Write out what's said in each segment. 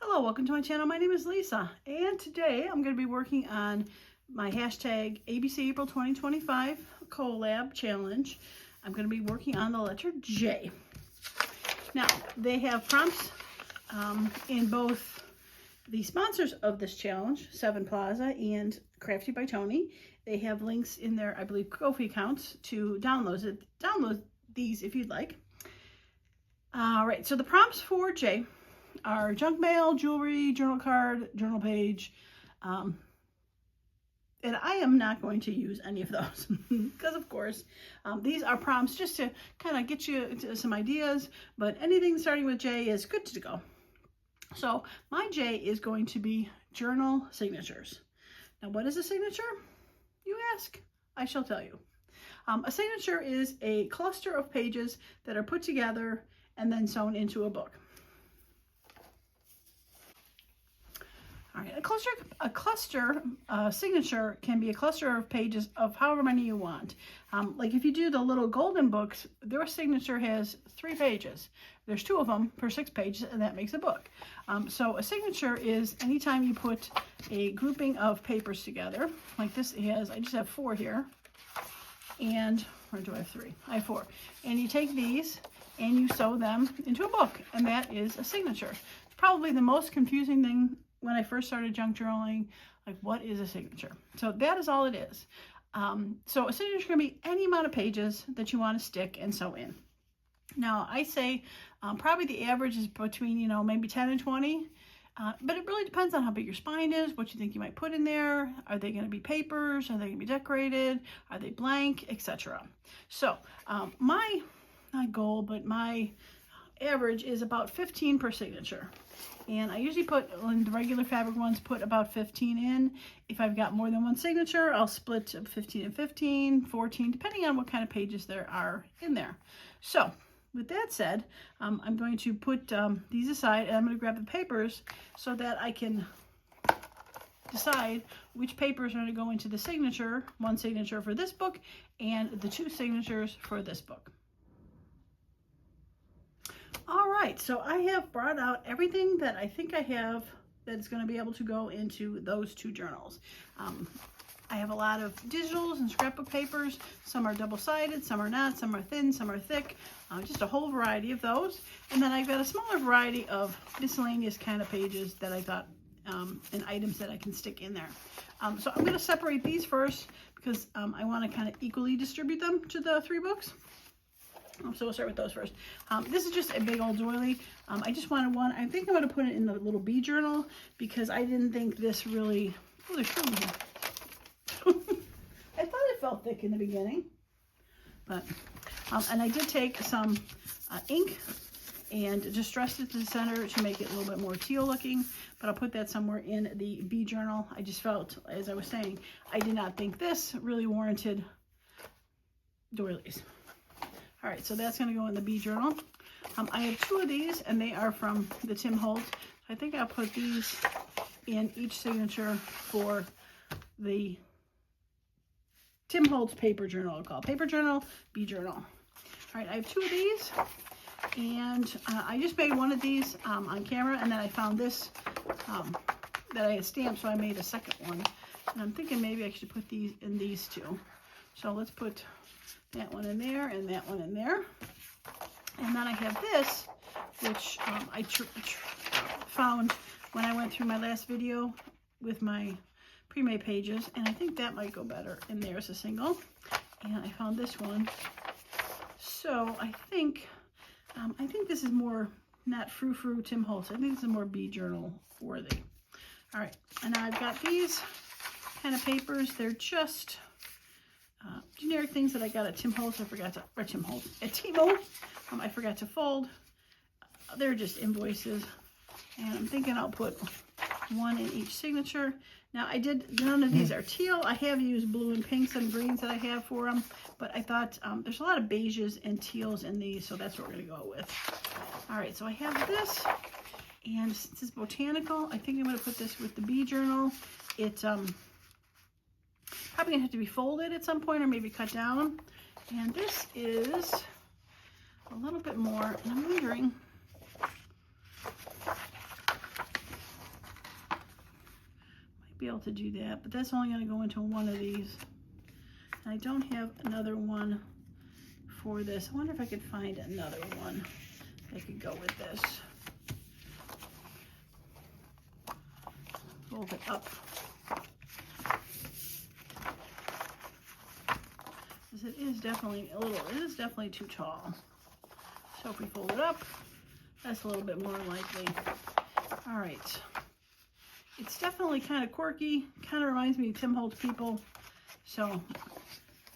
Hello, welcome to my channel. My name is Lisa, and today I'm going to be working on my hashtag ABC April 2025 collab challenge. I'm going to be working on the letter J. Now, they have prompts in both the sponsors of this challenge, Seven Plaza and Crafty by Tony. They have links in their, I believe, Ko-fi accounts to download these if you'd like. All right, so the prompts for J are junk mail, jewelry, journal card, journal page, and I am not going to use any of those because, of course, these are prompts just to kind of get you some ideas, but anything starting with J is good to go. So my J is going to be journal signatures. Now, what is a signature, you ask? I shall tell you. A signature is a cluster of pages that are put together and then sewn into a book. All right, a cluster signature can be a cluster of pages of however many you want. Like if you do the little golden books, their signature has 3 pages. There's 2 of them per 6 pages, and that makes a book. So a signature is anytime you put a grouping of papers together, like this has, I just have 4 here, and, or do I have 3? I have 4. And you take these and you sew them into a book, and that is a signature. Probably the most confusing thing when I first started junk journaling, like, what is a signature? So that is all it is. So a signature can be any amount of pages that you want to stick and sew in. Now, I say probably the average is between, maybe 10 and 20, but it really depends on how big your spine is, what you think you might put in there. Are they going to be papers? Are they going to be decorated? Are they blank, etc.? So my, not goal, but my average is about 15 per signature. And I usually put, in the regular fabric ones, put about 15 in. If I've got more than one signature, I'll split 15 and 15, 14, depending on what kind of pages there are in there. So, with that said, I'm going to put these aside, and I'm going to grab the papers so that I can decide which papers are going to go into the signature, one signature for this book, and the 2 signatures for this book. All right, so I have brought out everything that I think I have that's going to be able to go into those 2 journals. I have a lot of digitals and scrapbook papers. Some are double-sided, some are not, some are thin, some are thick, just a whole variety of those. And then I've got a smaller variety of miscellaneous kind of pages that I thought, and items that I can stick in there. So I'm going to separate these first because I want to kind of equally distribute them to the 3 books. So we'll start with those first. This is just a big old doily. I just wanted one. I think I'm going to put it in the little bee journal because I didn't think this really... Oh, there's two in here. I thought it felt thick in the beginning. But, and I did take some ink and distressed it to the center to make it a little bit more teal looking. But I'll put that somewhere in the bee journal. I just felt, as I was saying, I did not think this really warranted doilies. All right, so that's going to go in the bee journal. I have 2 of these, and they are from the Tim Holtz. I think I'll put these in each signature for the Tim Holtz paper journal. I'll call it paper journal, bee journal. All right, I have 2 of these, and I just made one of these on camera, and then I found this that I had stamped, so I made a second one. And I'm thinking maybe I should put these in these 2. So let's put that one in there and that one in there. And then I have this, which I found when I went through my last video with my pre-made pages, and I think that might go better in there as a single. And I found this one. So I think this is more not frou-frou Tim Holtz. I think this is more bee journal worthy. All right, and now I've got these kind of papers. They're just generic things that I got at Tim Holtz. At Timo. I forgot to fold. They're just invoices, and I'm thinking I'll put 1 in each signature. Now none of these are teal. I have used blue and pinks and greens that I have for them, but I thought there's a lot of beiges and teals in these, so that's what we're going to go with. All right, so I have this, and since it's botanical, I think I'm going to put this with the bee journal. It's probably gonna have to be folded at some point or maybe cut down. And this is a little bit more, and I'm wondering be able to do that, but that's only going to go into one of these. And I don't have another one for this. I wonder if I could find another one that could go with this. Fold it up. It is definitely it is definitely too tall. So if we fold it up, that's a little bit more likely. All right. It's definitely kind of quirky, kind of reminds me of Tim Holtz People. So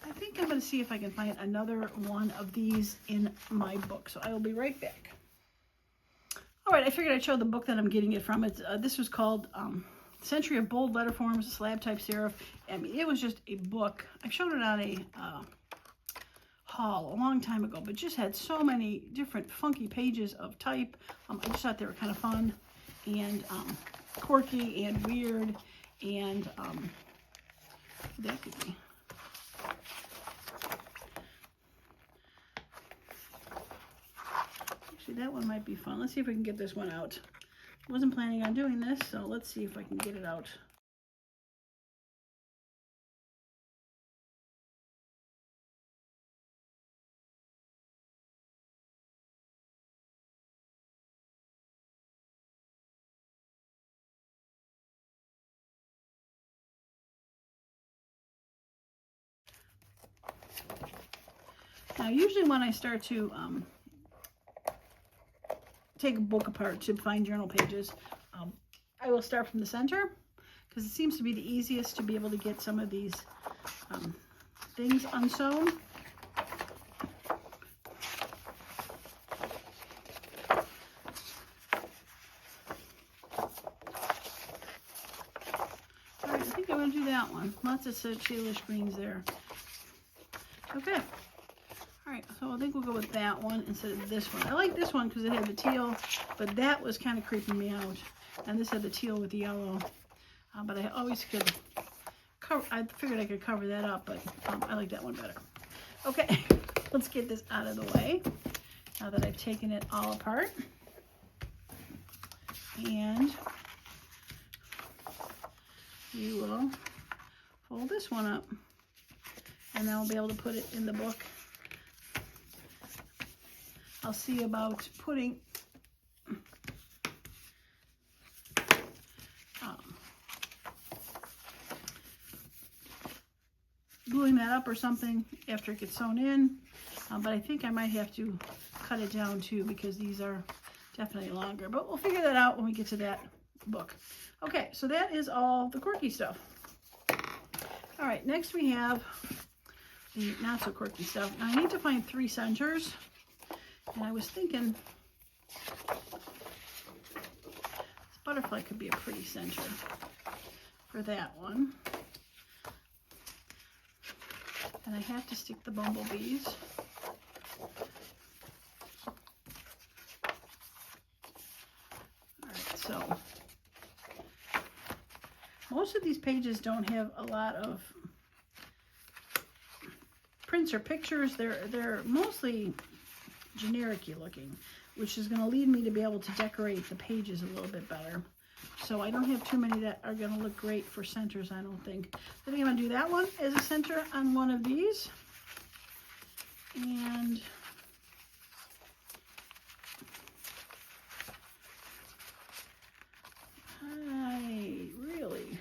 I think I'm going to see if I can find another one of these in my book. So I will be right back. All right, I figured I'd show the book that I'm getting it from. This was called Century of Bold Letter Forms, Slab Type Serif. I mean, it was just a book. I showed it on a haul a long time ago, but just had so many different funky pages of type. I just thought they were kind of fun and quirky and weird, and that could be. Actually, that one might be fun. Let's see if we can get this one out. Wasn't planning on doing this, so let's see if I can get it out. Now, usually when I start to take a book apart to find journal pages, I will start from the center because it seems to be the easiest to be able to get some of these things unsewn. All right, I think I'm going to do that one. Lots of tealish greens there. Okay. All right, so I think we'll go with that one instead of this one. I like this one because it had the teal, but that was kind of creeping me out. And this had the teal with the yellow. But I always could cover, I figured I could cover that up, but I like that one better. Okay, let's get this out of the way now that I've taken it all apart. And we will fold this one up, and then we'll be able to put it in the book. I'll see about putting gluing that up or something after it gets sewn in, but I think I might have to cut it down too because these are definitely longer, but we'll figure that out when we get to that book. Okay, so that is all the quirky stuff. All right, next we have the not so quirky stuff. Now I need to find 3 centers. And I was thinking this butterfly could be a pretty center for that one. And I have to stick the bumblebees. All right, so most of these pages don't have a lot of prints or pictures. They're mostly generic-y looking, which is going to lead me to be able to decorate the pages a little bit better. So I don't have too many that are going to look great for centers, I don't think. I think I'm going to do that one as a center on one of these. And I really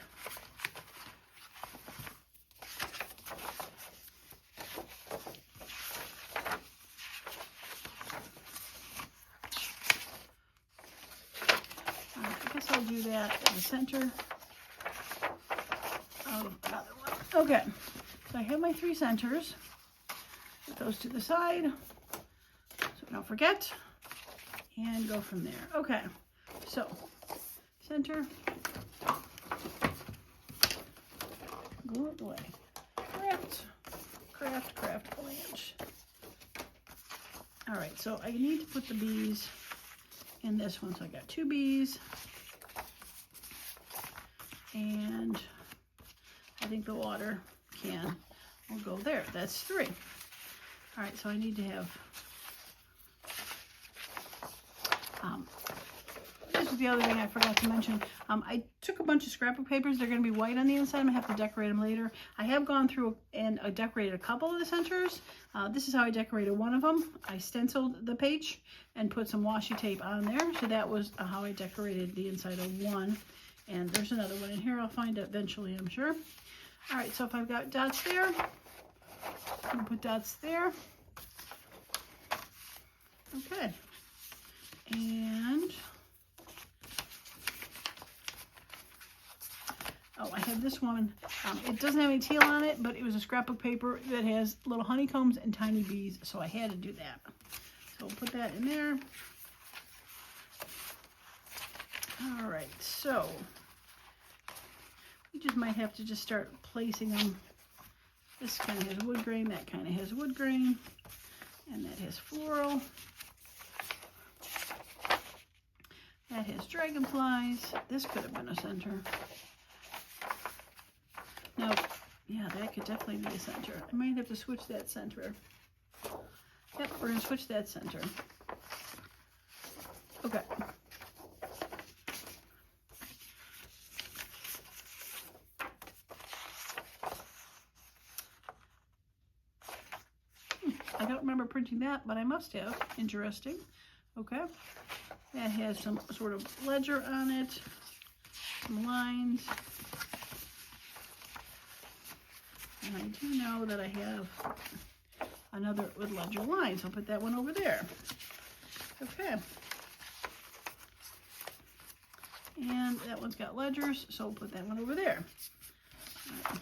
I'll do that in the center of another one. Okay, so I have my 3 centers. Put those to the side so I don't forget, and go from there. Okay, so center, glue it away. Craft, flange. All right, so I need to put the bees in this one. So I got 2 bees. And I think the water can will go there. That's 3. All right, so I need to have was the other thing I forgot to mention. I took a bunch of scrapbook papers. They're going to be white on the inside. I'm going to have to decorate them later. I have gone through and decorated a couple of the centers. This is how I decorated one of them. I stenciled the page and put some washi tape on there. So that was how I decorated the inside of one. And there's another one in here. I'll find it eventually, I'm sure. All right, so if I've got dots there, I'm going to put dots there. Okay. And, oh, I have this one. It doesn't have any teal on it, but it was a scrapbook paper that has little honeycombs and tiny bees, so I had to do that. So we'll put that in there. All right, so we just might have to just start placing them. This kind of has wood grain, that kind of has wood grain, and that has floral. That has dragonflies. This could have been a center. No, yeah, that could definitely be a center. I might have to switch that center. Yep, we're going to switch that center. Okay. I don't remember printing that, but I must have. Interesting. Okay. That has some sort of ledger on it, some lines. And I do know that I have another with ledger lines. I'll put that one over there. Okay. And that one's got ledgers, so we'll put that one over there. Right.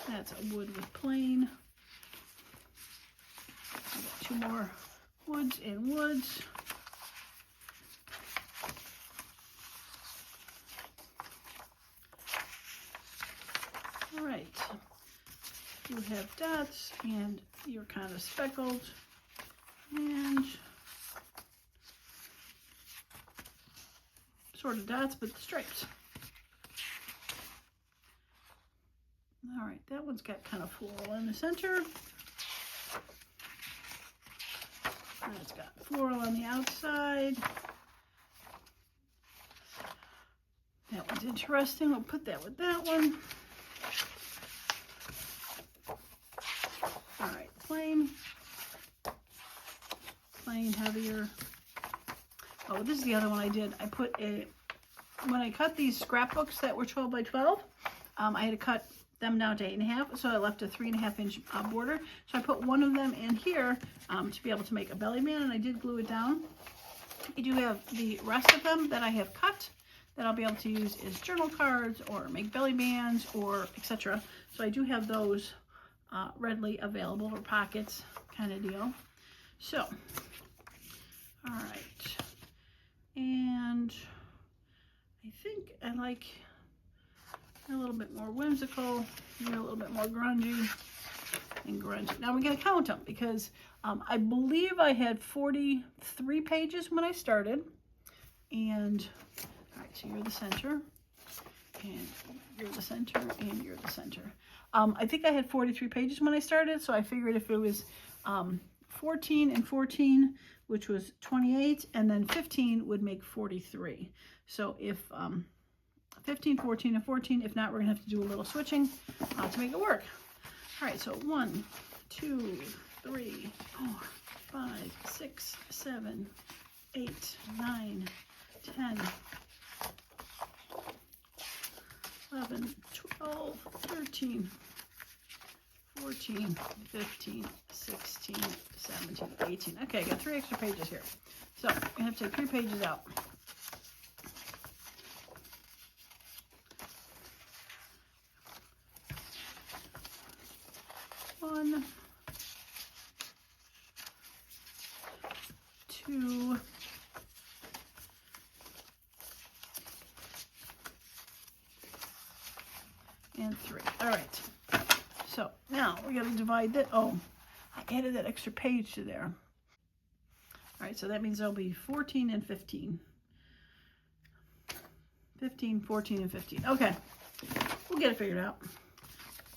That's a wood with plain. I've got two more woods and woods. All right, you have dots and you're kind of speckled and sort of dots, but the stripes. All right, that one's got kind of floral in the center. And it's got floral on the outside. That one's interesting. We'll put that with that one. All right, plain, heavier. Oh, this is the other one I did. I put when I cut these scrapbooks that were 12 by 12, I had to cut them down to 8.5, so I left a 3.5 inch border. So I put one of them in here to be able to make a belly band, and I did glue it down. I do have the rest of them that I have cut that I'll be able to use as journal cards or make belly bands or etc. So I do have those readily available, or pockets kind of deal. So, all right, and I think I like a little bit more whimsical, a little bit more grungy and grungy. Now we're going to count them because I believe I had 43 pages when I started. And, all right, so you're the center, and you're the center, and you're the center. I think I had 43 pages when I started, so I figured if it was 14 and 14, which was 28, and then 15 would make 43. So if 15, 14, and 14. If not, we're going to have to do a little switching to make it work. All right, so 1, 2, 3, 4, 5, 6, 7, 8, 9, 10, 11, 12, 13, 14, 15, 16, 17, 18. Okay, I got 3 extra pages here. So I'm going to have to take 3 pages out. One, 2, and 3. All right. So now we got to divide that. Oh, I added that extra page to there. All right, so that means there'll be 14 and 15. 15, 14, and 15. Okay, we'll get it figured out.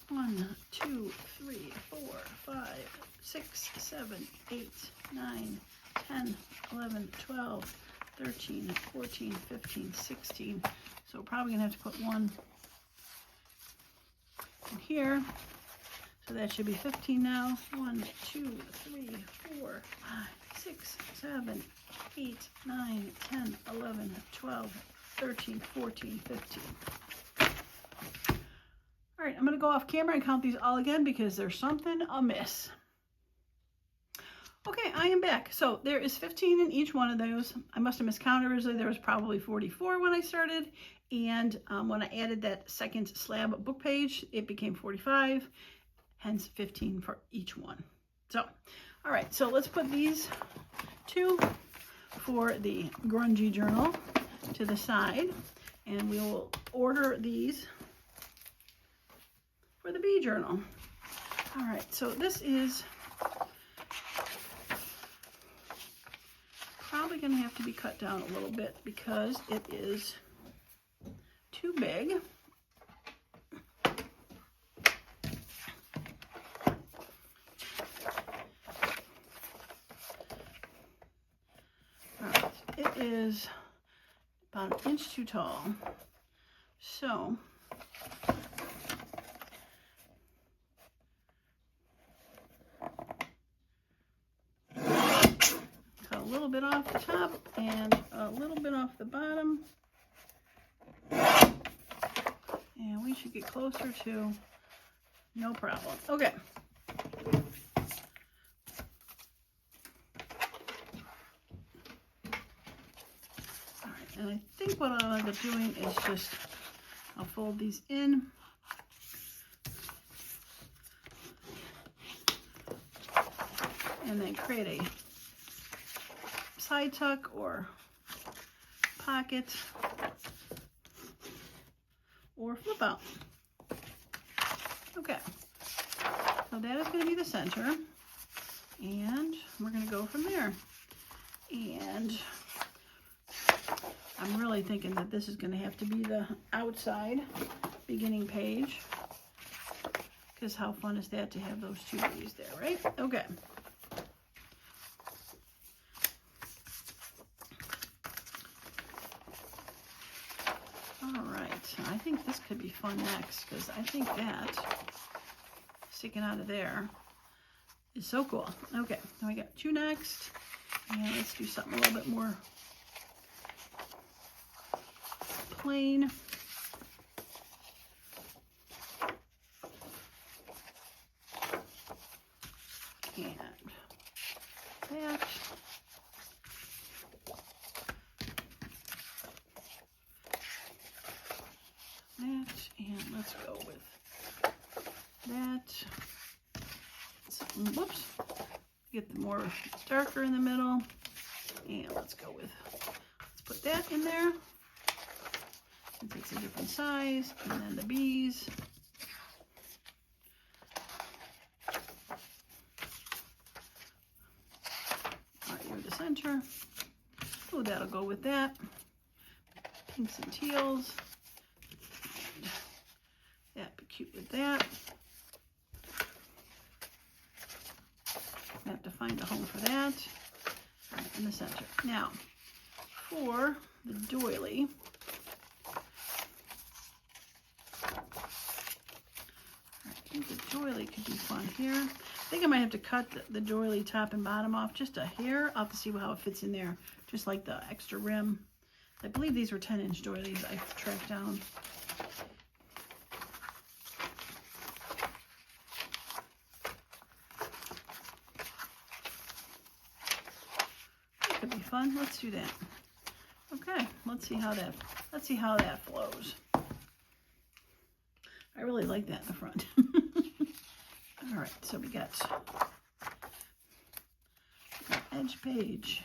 1, 2, 3, 4, 5, 6, 7, 8, 9, 10, 11, 12, 13, 14, 15, 16. So we're probably gonna have to put one in here. So that should be 15 now. 1, 2, 3, 4, 5, 6, 7, 8, 9, 10, 11, 12, 13, 14, 15. All right, I'm gonna go off camera and count these all again because there's something amiss. Okay, I am back. So there is 15 in each one of those. I must have miscounted originally. There was probably 44 when I started. And when I added that second slab book page, it became 45, hence 15 for each one. So, all right, so let's put these two for the grungy journal to the side. And we will order these for the bee journal. All right, so this is probably going to have to be cut down a little bit because it is too big. All right, it is about an inch too tall. So cut a little bit off the top and a little bit off the bottom. And we should get closer to no problem. Okay. All right, and I think what I'll end up doing is just, I'll fold these in. And then create a side tuck or pocket or flip out. Okay, so that is going to be the center, and we're going to go from there. And I'm really thinking that this is going to have to be the outside beginning page, because how fun is that to have those two bees there, right? Okay. All right, I think this could be fun next, because I think that sticking out of there is so cool. Okay, now we got two next, and let's do something a little bit more plain. And that. That, and let's go with that. So, whoops, get the more darker in the middle, and let's go with, let's put that in there. Since it's a different size, and then the bees. All right, you're the center. Oh, that'll go with that. Pinks and teals. That'd be cute with that. I have to find a home for that. All right, in the center. Now, for the doily, I think the doily could be fun here. I think I might have to cut the doily top and bottom off just a hair. I'll have to see how it fits in there, just like the extra rim. I believe these were 10-inch doilies I tracked down. That could be fun. Let's do that. Okay, let's see how that flows. I really like that in the front. All right, so we got edge page.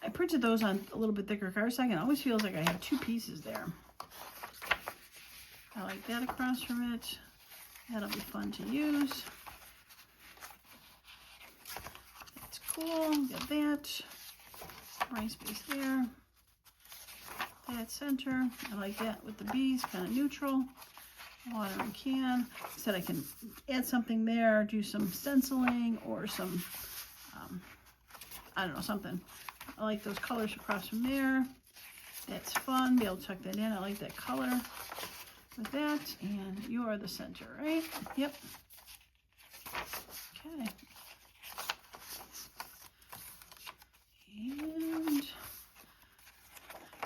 I printed those on a little bit thicker cardstock, and it always feels like I have two pieces there. I like that across from it. That'll be fun to use. That's cool. Got that. Right space there. That center. I like that with the bees, kind of neutral. Watering can. Said I can add something there, do some stenciling or some I don't know, something. I like those colors across from there. That's fun. Be able to tuck that in. I like that color with that. And you are the center, right? Yep. Okay.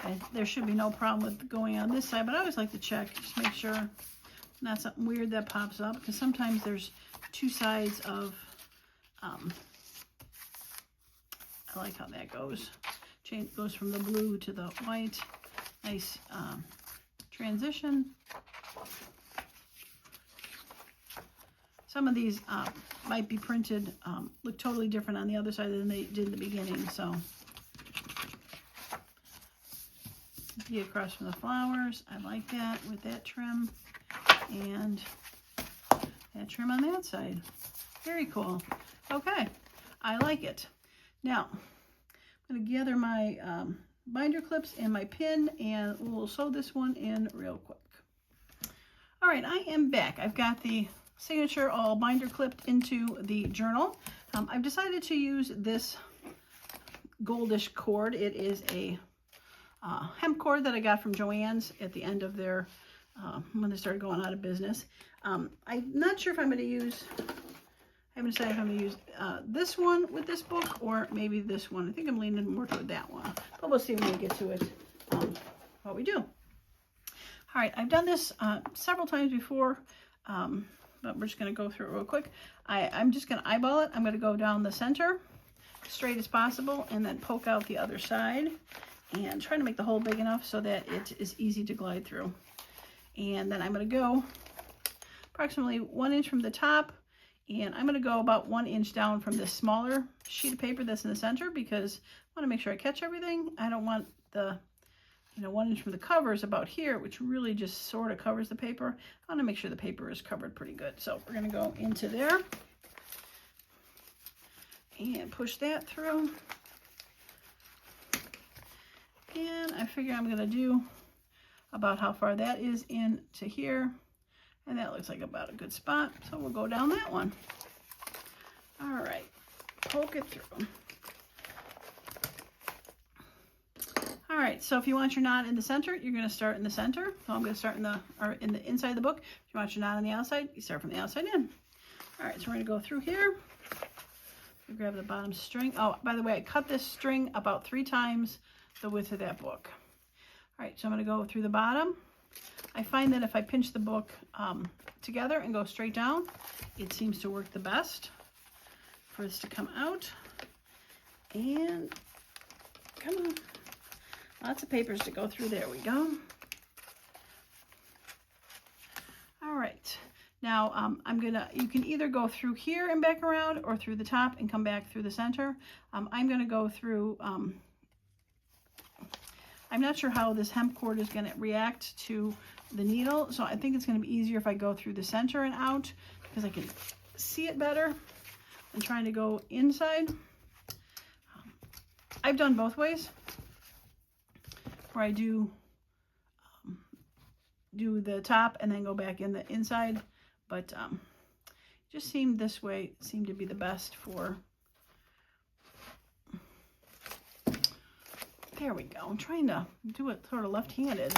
And there should be no problem with going on this side, but I always like to check, just make sure not something weird that pops up, because sometimes there's two sides of, I like how that goes. Goes from the blue to the white. Nice transition. Some of these might be printed, look totally different on the other side than they did in the beginning, so. Be across from the flowers. I like that with that trim. And that trim on that side. Very cool. Okay, I like it. Now, I'm going to gather my binder clips and my pin, and we'll sew this one in real quick. All right, I am back. I've got the signature all binder clipped into the journal. I've decided to use this goldish cord. It is a hemp cord that I got from Joann's at the end of their, when they started going out of business. I'm not sure if I'm going to use, I haven't decided if I'm going to use this one with this book or maybe this one. I think I'm leaning more toward that one, but we'll see when we get to it, what we do. All right, I've done this several times before, but we're just going to go through it real quick. I'm just going to eyeball it. I'm going to go down the center, straight as possible, and then poke out the other side. And try to make the hole big enough so that it is easy to glide through. And then I'm going to go approximately 1 inch from the top, and I'm going to go about 1 inch down from this smaller sheet of paper that's in the center, because I want to make sure I catch everything. I don't want the, 1 inch from the cover is about here, which really just sort of covers the paper. I want to make sure the paper is covered pretty good. So we're going to go into there and push that through. And I figure I'm going to do about how far that is into here. And that looks like about a good spot. So we'll go down that one. All right. Poke it through. All right. So if you want your knot in the center, you're going to start in the center. So I'm going to start in the inside of the book. If you want your knot on the outside, you start from the outside in. All right. So we're going to go through here. Grab the bottom string. Oh, by the way, I cut this string about 3 times the width of that book. All right, so I'm going to go through the bottom. I find that if I pinch the book together and go straight down, it seems to work the best for this to come out. And come on, lots of papers to go through. There we go. All right, now you can either go through here and back around, or through the top and come back through the center. I'm going to go through. I'm not sure how this hemp cord is going to react to the needle, so I think it's going to be easier if I go through the center and out, because I can see it better than trying to go inside. I've done both ways, where I do the top and then go back in the inside, but just seemed this way seemed to be the best for. There we go. I'm trying to do it sort of left-handed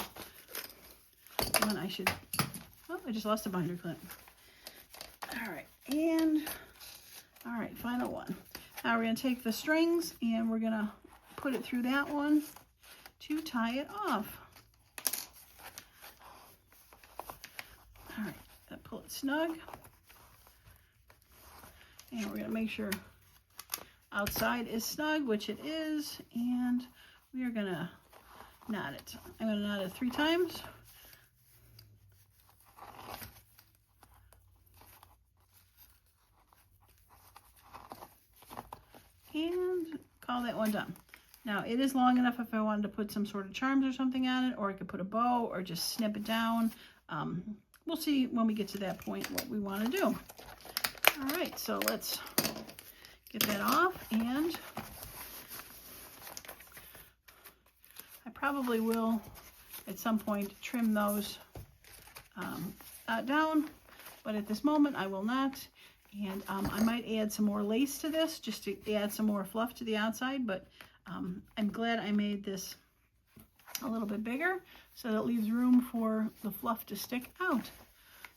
when I should. Oh, I just lost a binder clip. All right, and all right, final one. Now we're going to take the strings and we're going to put it through that one to tie it off. All right, pull it snug, and we're going to make sure outside is snug, which it is, and we are going to knot it. I'm going to knot it 3 times. And call that one done. Now it is long enough if I wanted to put some sort of charms or something on it, or I could put a bow or just snip it down. We'll see when we get to that point what we want to do. All right, so let's get that off, and I probably will at some point trim those down, but at this moment I will not. And I might add some more lace to this just to add some more fluff to the outside, but I'm glad I made this a little bit bigger so that it leaves room for the fluff to stick out.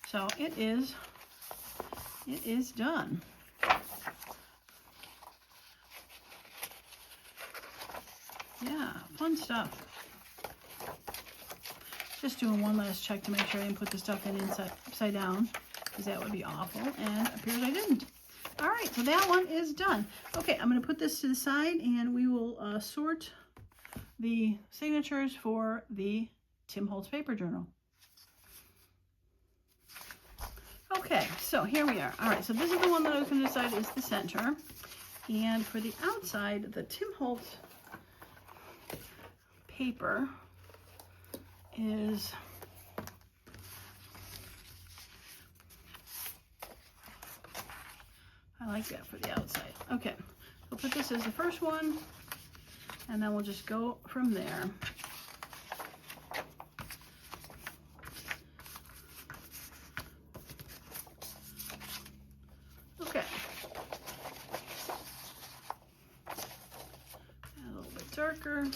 So it is done. Yeah, fun stuff. Just doing one last check to make sure I didn't put the stuff in upside down, because that would be awful, and it appears I didn't. All right, so that one is done. Okay, I'm going to put this to the side, and we will sort the signatures for the Tim Holtz paper journal. Okay, so here we are. All right, so this is the one that I was going to decide is the center. And for the outside, the Tim Holtz paper is I like that for the outside. Okay, we'll put this as the first one, and then we'll just go from there. Okay. A little bit darker.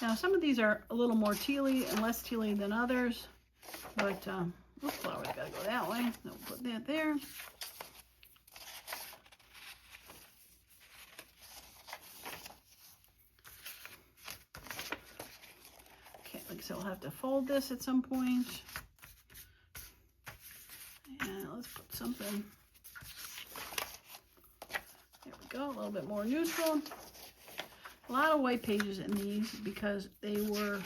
Now, some of these are a little more tealy and less tealy than others, but this flower's got to go that way. So we'll put that there. Okay, like so, we'll have to fold this at some point. And let's put something. There we go, a little bit more neutral. A lot of white pages in these because they were,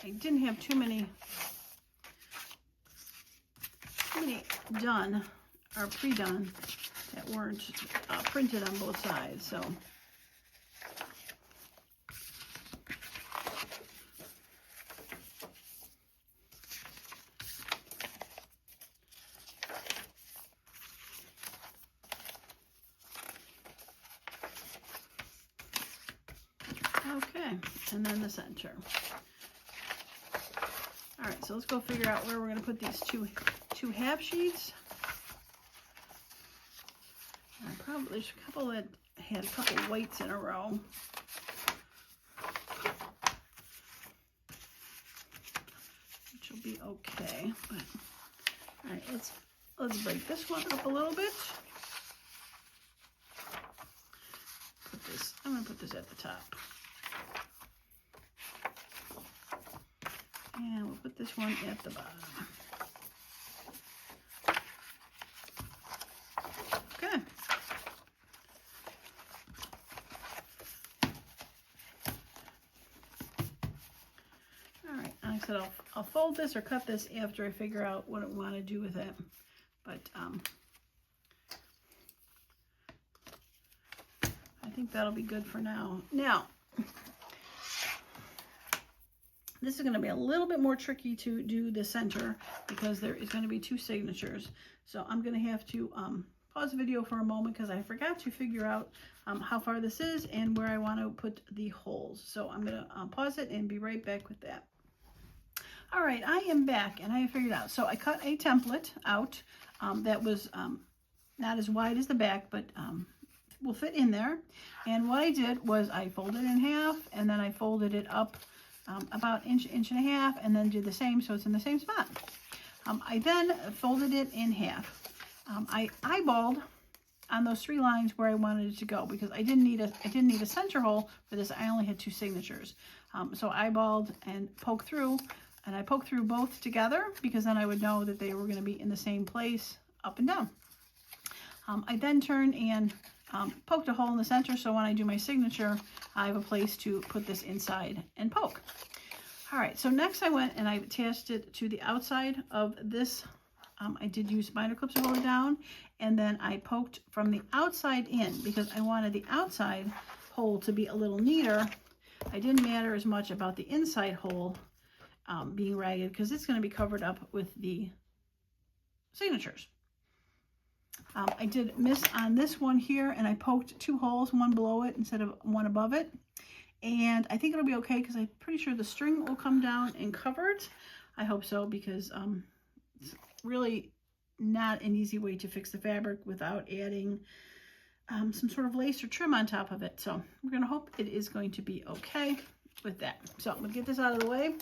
I didn't have too many done or pre-done that weren't printed on both sides. So okay, and then the center. All right, so let's go figure out where we're going to put these two half sheets. There's a couple that had a couple whites in a row. Which will be okay. But, all right, let's break this one up a little bit. I'm going to put this at the top. And we'll put this one at the bottom. Okay. All right, like I said, I'll fold this or cut this after I figure out what I want to do with it. But I think that'll be good for now. Now, this is going to be a little bit more tricky to do the center because there is going to be two signatures. So I'm going to have to pause the video for a moment because I forgot to figure out how far this is and where I want to put the holes. So I'm going to pause it and be right back with that. All right, I am back and I have figured out. So I cut a template out that was not as wide as the back, but will fit in there. And what I did was I folded it in half and then I folded it up about inch and a half, and then do the same so it's in the same spot. I then folded it in half. I eyeballed on those 3 lines where I wanted it to go because I didn't need a center hole for this. I only had 2 signatures. So I eyeballed and poked through, and I poked through both together because then I would know that they were going to be in the same place up and down. I then turned and poked a hole in the center so when I do my signature, I have a place to put this inside and poke. All right, so next I went and I attached it to the outside of this. I did use binder clips to hold it down, and then I poked from the outside in because I wanted the outside hole to be a little neater. I didn't matter as much about the inside hole being ragged because it's going to be covered up with the signatures. I did miss on this one here, and I poked 2 holes, one below it instead of one above it. And I think it'll be okay because I'm pretty sure the string will come down and cover it. I hope so, because it's really not an easy way to fix the fabric without adding some sort of lace or trim on top of it. So we're going to hope it is going to be okay with that. So I'm going to get this out of the way,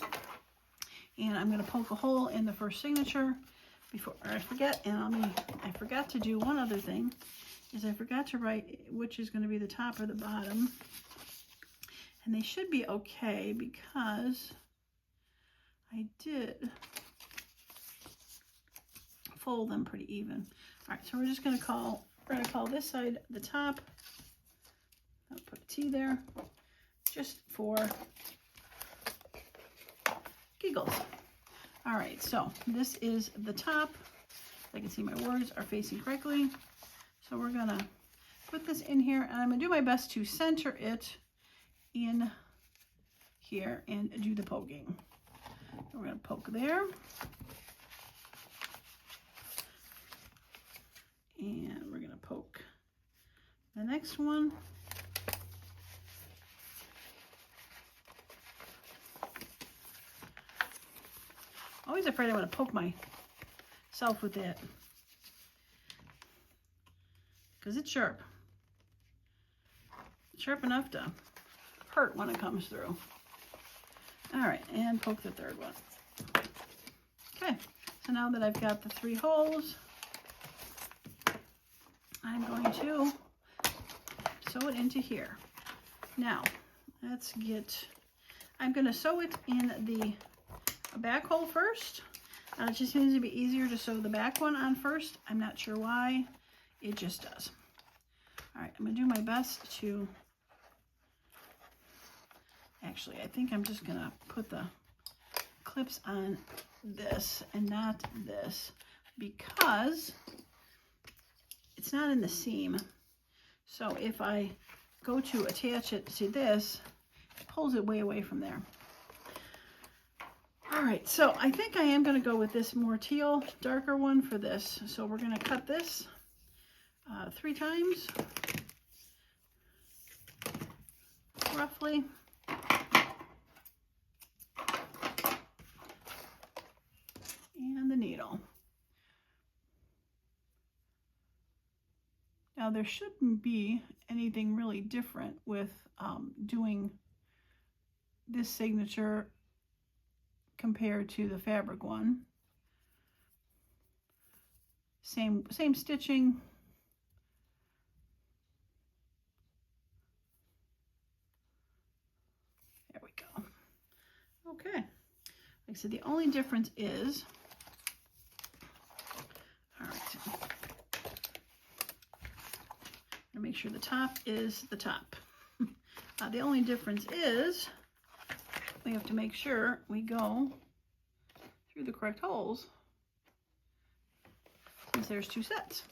and I'm going to poke a hole in the first signature before I forget. And I forgot to do one other thing, is I forgot to write which is going to be the top or the bottom. And they should be okay because I did fold them pretty even. All right, so we're gonna call this side the top. I'll put a T there, just for giggles. All right, so this is the top. I can see my words are facing correctly. So we're gonna put this in here, and I'm gonna do my best to center it in here and do the poking. We're going to poke there, and we're going to poke the next one. Always afraid I'm going to poke myself with that because it's sharp. Sharp enough to hurt when it comes through. All right, and poke the third one. Okay, so now that I've got the 3 holes, I'm going to sew it into here. Now, I'm going to sew it in the back hole first. It just seems to be easier to sew the back one on first. I'm not sure why, it just does. All right, I'm going to do my best to... Actually, I think I'm just going to put the clips on this and not this because it's not in the seam. So if I go to attach it to this, it pulls it way away from there. All right, so I think I am going to go with this more teal, darker one for this. So we're going to cut this 3 times, roughly. And the needle. Now there shouldn't be anything really different with doing this signature compared to the fabric one. Same stitching. There we go. Okay. Like I said, the only difference is, all right, and make sure the top is the top. The only difference is we have to make sure we go through the correct holes since there's 2 sets.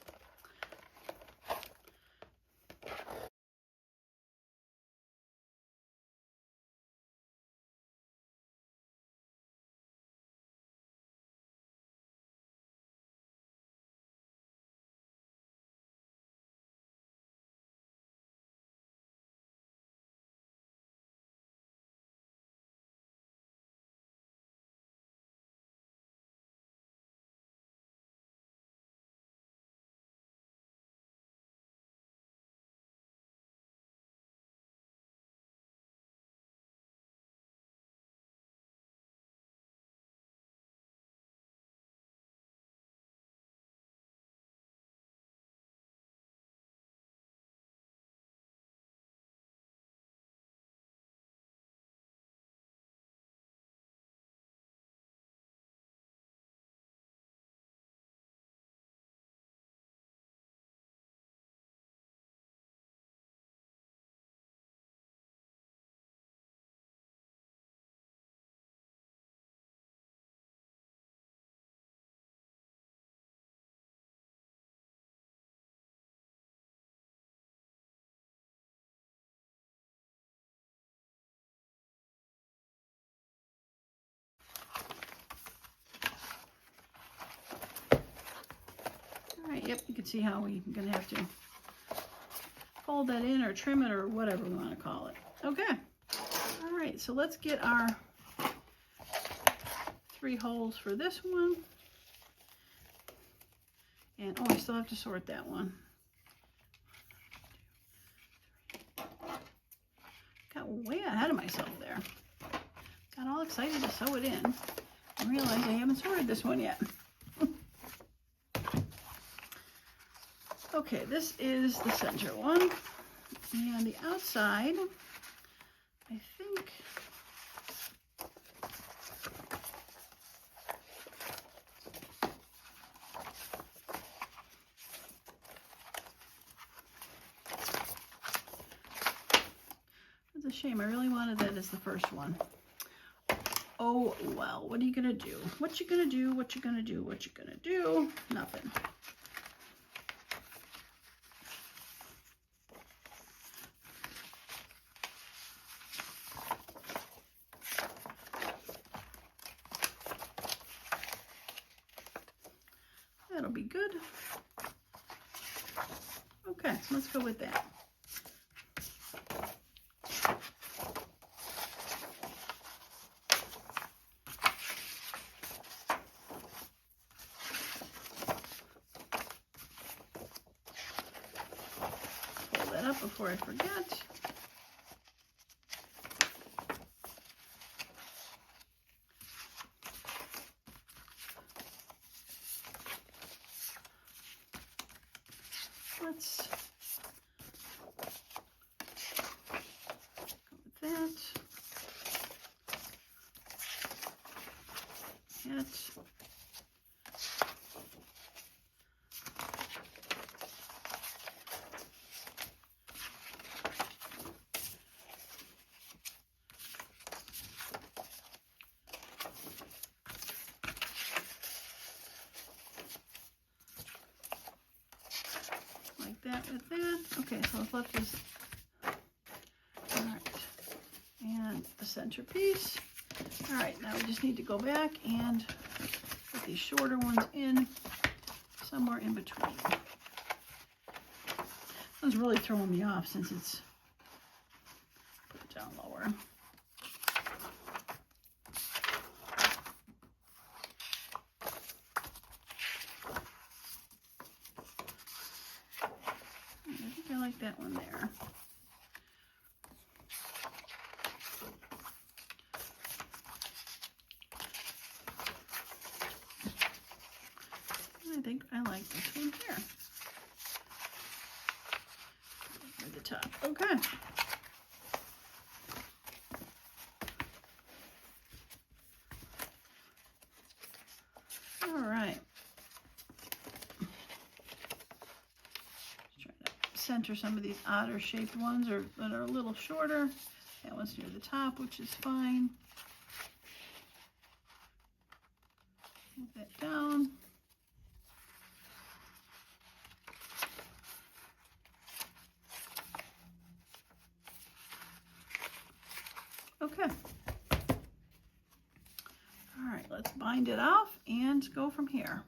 Yep, you can see how we're going to have to fold that in or trim it or whatever we want to call it. Okay. All right, so let's get our 3 holes for this one. And, oh, I still have to sort that one. Got way ahead of myself there. Got all excited to sew it in. I realized I haven't sorted this one yet. Okay, this is the center one. And the outside, I think, it's a shame. I really wanted that as the first one. Oh, well, what are you gonna do? What you gonna do? What you gonna do? What you gonna do? Nothing. That'll be good. Okay, let's go with that. Pull that up before I forget. Let's go with that. Like that with that. Okay, so let's let this. All right, and the center piece. All right, now we just need to go back and put these shorter ones in somewhere in between. This one's really throwing me off since it's put it down lower. I think I like that one there. I think I like this one here. At the top. Okay. All right. Just try to center some of these odder shaped ones or that are a little shorter. That one's near the top, which is fine. Move that down. Okay. All right, let's bind it off and go from here.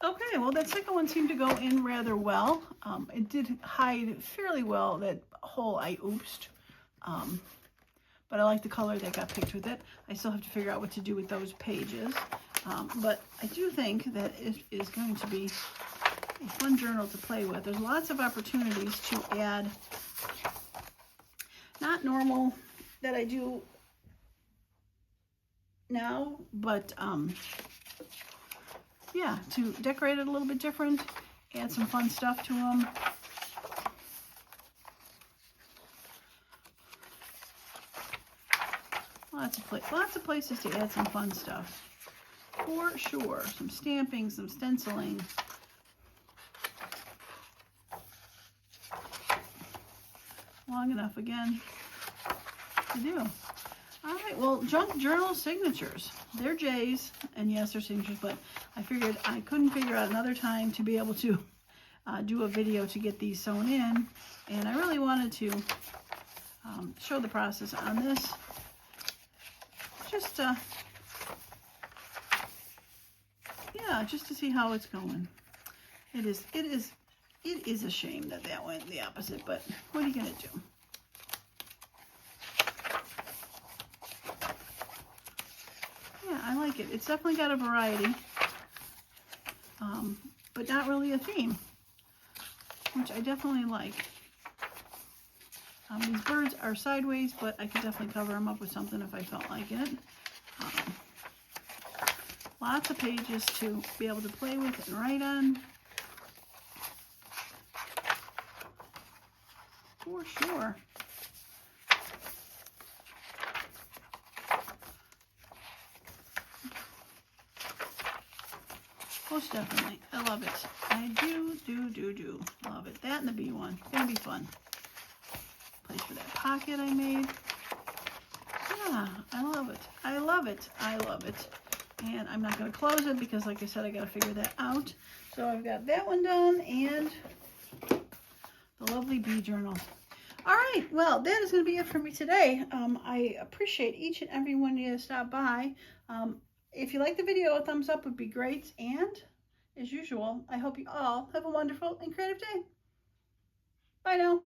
Okay, well, that second one seemed to go in rather well. It did hide fairly well that hole I oopsed. But I like the color that got picked with it. I still have to figure out what to do with those pages. But I do think that it is going to be a fun journal to play with. There's lots of opportunities to add, not normal that I do now, but yeah, to decorate it a little bit different, add some fun stuff to them. Lots of places to add some fun stuff, for sure. Some stamping, some stenciling. Long enough again to do. All right, well, junk journal signatures. They're J's, and yes, they're signatures, but I figured I couldn't figure out another time to be able to do a video to get these sewn in, and I really wanted to show the process on this. Just, yeah, just to see how it's going. It is a shame that that went the opposite, but what are you gonna do? Yeah, I like it. It's definitely got a variety, but not really a theme, which I definitely like. These birds are sideways, but I could definitely cover them up with something if I felt like it. Lots of pages to be able to play with and write on. For sure. Most definitely. I love it. I do love it. That and the bee one. It's going to be fun. Place for that pocket I made. Yeah, I love it. I love it. I love it. And I'm not going to close it because, like I said, I got to figure that out. So I've got that one done and the lovely bee journal. All right, well, that is going to be it for me today. I appreciate each and every one of you that stopped by. If you like the video, a thumbs up would be great. And as usual, I hope you all have a wonderful and creative day. Bye now.